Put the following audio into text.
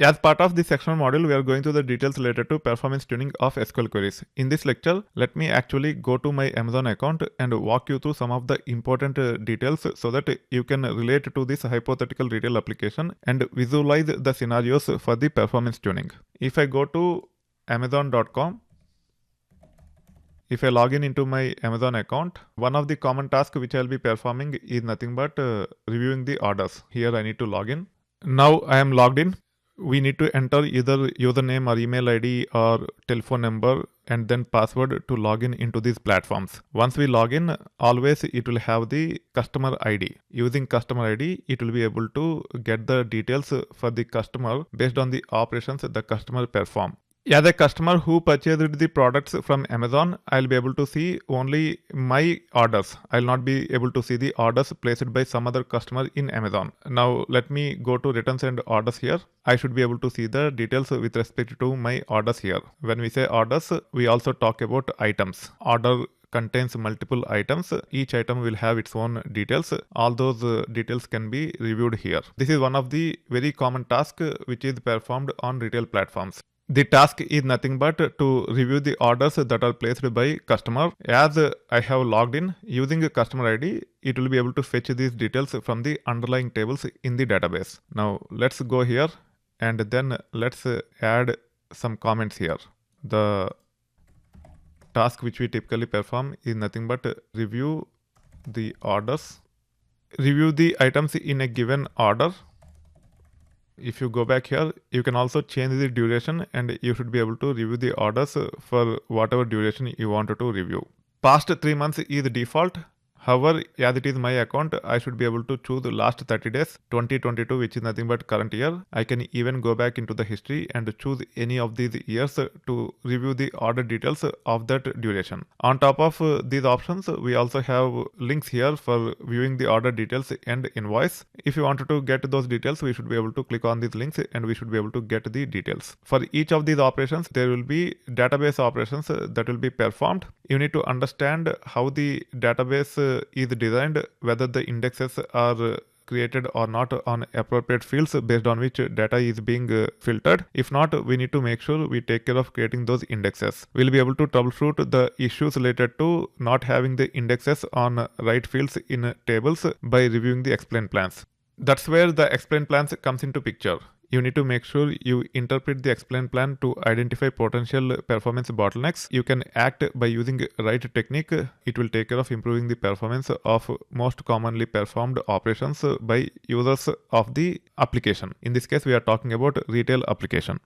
As part of this sectional module, we are going through the details related to performance tuning of SQL queries. In this lecture, let me actually go to my Amazon account and walk you through some of the important details so that you can relate to this hypothetical retail application and visualize the scenarios for the performance tuning. If I go to Amazon.com, if I log in into my Amazon account, one of the common tasks which I'll be performing is nothing but reviewing the orders. Here I need to log in. Now I am logged in. We need to enter either username or email ID or telephone number and then password to log in into these platforms. Once we log in, always it will have the customer ID. Using customer ID, it will be able to get the details for the customer based on the operations the customer perform. As a customer who purchased the products from Amazon, I'll be able to see only my orders. I'll not be able to see the orders placed by some other customer in Amazon. Now let me go to returns and orders here. I should be able to see the details with respect to my orders here. When we say orders, we also talk about items. Order contains multiple items. Each item will have its own details. All those details can be reviewed here. This is one of the very common tasks which is performed on retail platforms. The task is nothing but to review the orders that are placed by customer. As I have logged in using a customer ID, it will be able to fetch these details from the underlying tables in the database. Now let's go here and then let's add some comments here. The task which we typically perform is nothing but review the orders, review the items in a given order. If you go back here, you can also change the duration and you should be able to review the orders for whatever duration you wanted to review. Past 3 months is default. However, as it is my account, I should be able to choose the last 30 days, 2022, which is nothing but current year. I can even go back into the history and choose any of these years to review the order details of that duration. On top of these options, we also have links here for viewing the order details and invoice. If you wanted to get those details, we should be able to click on these links and we should be able to get the details. For each of these operations, there will be database operations that will be performed. You need to understand how the database is designed, whether the indexes are created or not on appropriate fields based on which data is being filtered. If not, we need to make sure we take care of creating those indexes. We'll be able to troubleshoot the issues related to not having the indexes on right fields in tables by reviewing the explain plans. That's where the explain plans comes into picture. You need to make sure you interpret the explain plan to identify potential performance bottlenecks. You can act by using right technique. It will take care of improving the performance of most commonly performed operations by users of the application. In this case, we are talking about retail application.